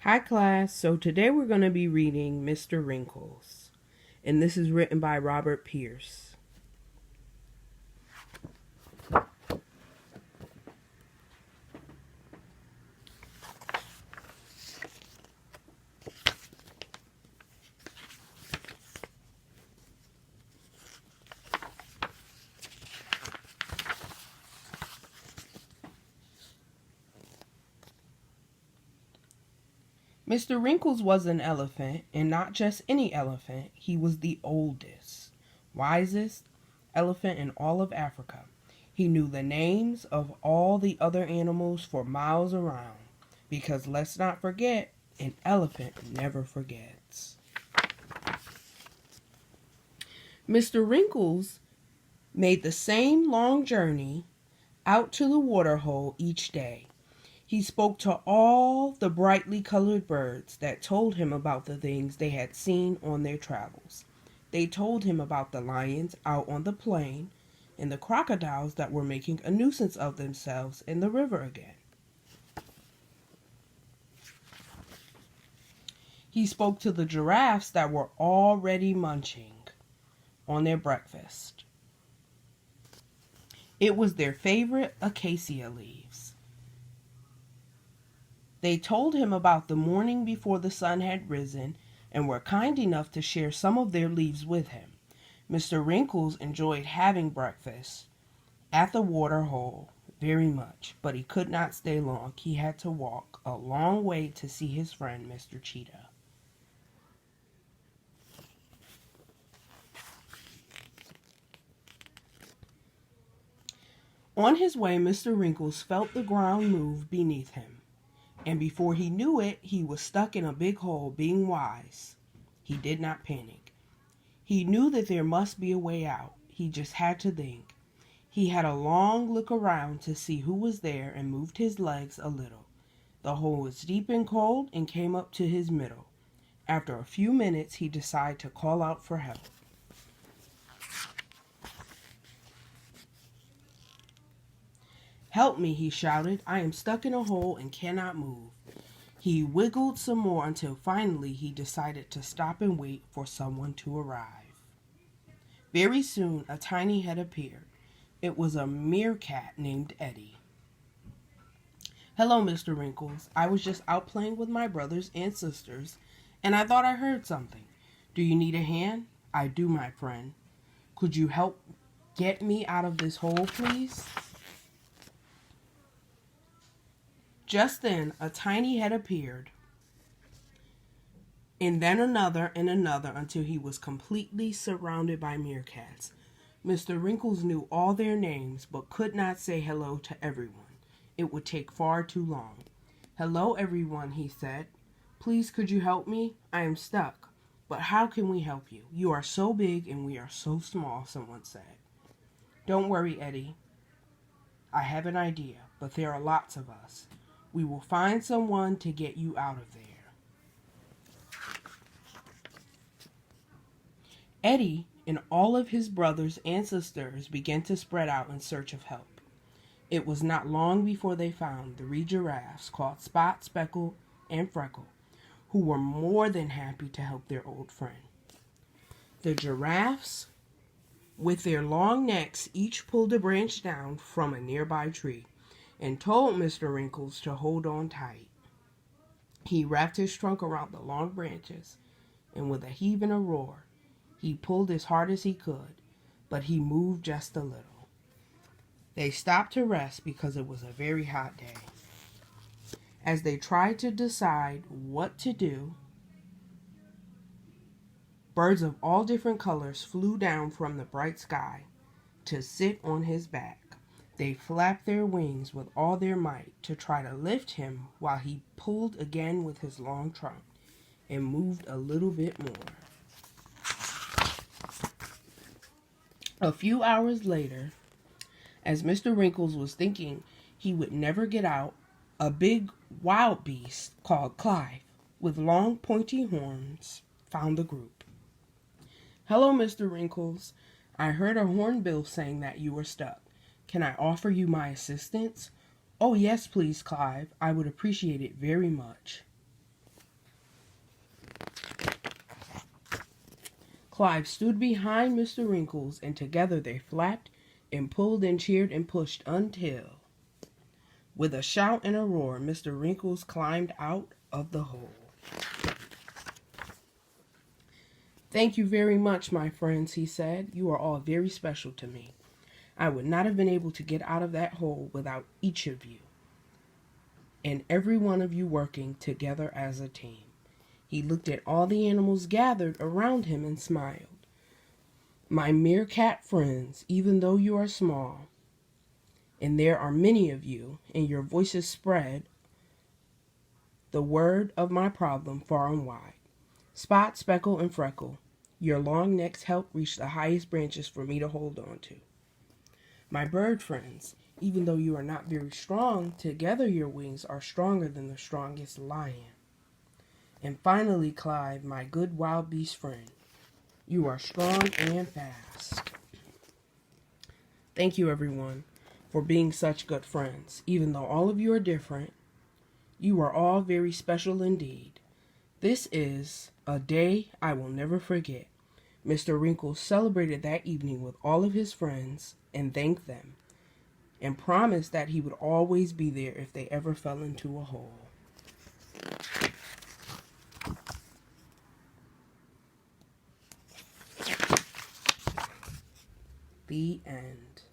Hi class, so today we're going to be reading Mr. Wrinkles, and this is written by Robert Pierce. Mr. Wrinkles was an elephant, and not just any elephant. He was the oldest, wisest elephant in all of Africa. He knew the names of all the other animals for miles around, because let's not forget, an elephant never forgets. Mr. Wrinkles made the same long journey out to the water hole each day. He spoke to all the brightly colored birds that told him about the things they had seen on their travels. They told him about the lions out on the plain and the crocodiles that were making a nuisance of themselves in the river again. He spoke to the giraffes that were already munching on their breakfast. It was their favorite acacia leaves. They told him about the morning before the sun had risen and were kind enough to share some of their leaves with him. Mr. Wrinkles enjoyed having breakfast at the water hole very much, but he could not stay long. He had to walk a long way to see his friend, Mr. Cheetah. On his way, Mr. Wrinkles felt the ground move beneath him. And before he knew it, he was stuck in a big hole. Being wise, he did not panic. He knew that there must be a way out. He just had to think. He had a long look around to see who was there and moved his legs a little. The hole was deep and cold and came up to his middle. After a few minutes, he decided to call out for help. "Help me," he shouted. "I am stuck in a hole and cannot move." He wiggled some more until finally he decided to stop and wait for someone to arrive. Very soon a tiny head appeared. It was a meerkat named Eddie. "Hello, Mr. Wrinkles. I was just out playing with my brothers and sisters, and I thought I heard something. Do you need a hand?" "I do, my friend. Could you help get me out of this hole, please?" Just then a tiny head appeared, and then another and another until he was completely surrounded by meerkats. Mr. Wrinkles knew all their names but could not say hello to everyone. It would take far too long. "Hello, everyone," he said. "Please, could you help me? I am stuck. But how can we help you? You are so big and we are so small," someone said. "Don't worry, Eddie. I have an idea, but there are lots of us. We will find someone to get you out of there." Eddie and all of his brothers and sisters began to spread out in search of help. It was not long before they found 3 giraffes called Spot, Speckle, and Freckle, who were more than happy to help their old friend. The giraffes, with their long necks, each pulled a branch down from a nearby tree and told Mr. Wrinkles to hold on tight. He wrapped his trunk around the long branches, and with a heave and a roar, he pulled as hard as he could, but he moved just a little. They stopped to rest because it was a very hot day. As they tried to decide what to do, birds of all different colors flew down from the bright sky to sit on his back. They flapped their wings with all their might to try to lift him while he pulled again with his long trunk and moved a little bit more. A few hours later, as Mr. Wrinkles was thinking he would never get out, a big wild beast called Clive, with long pointy horns, found the group. "Hello, Mr. Wrinkles. I heard a hornbill saying that you were stuck. Can I offer you my assistance?" "Oh, yes, please, Clive. I would appreciate it very much." Clive stood behind Mr. Wrinkles, and together they flapped and pulled and cheered and pushed until, with a shout and a roar, Mr. Wrinkles climbed out of the hole. "Thank you very much, my friends," he said. "You are all very special to me. I would not have been able to get out of that hole without each of you, and every one of you working together as a team." He looked at all the animals gathered around him and smiled. "My meerkat friends, even though you are small, and there are many of you, and your voices spread the word of my problem far and wide. Spot, Speckle, and Freckle, your long necks help reach the highest branches for me to hold on to. My bird friends, even though you are not very strong, together your wings are stronger than the strongest lion. And finally, Clive, my good wild beast friend, you are strong and fast." Thank you, everyone, for being such good friends. Even though all of you are different, you are all very special indeed. This is a day I will never forget. Mr. Wrinkles celebrated that evening with all of his friends and thanked them, and promised that he would always be there if they ever fell into a hole. The end.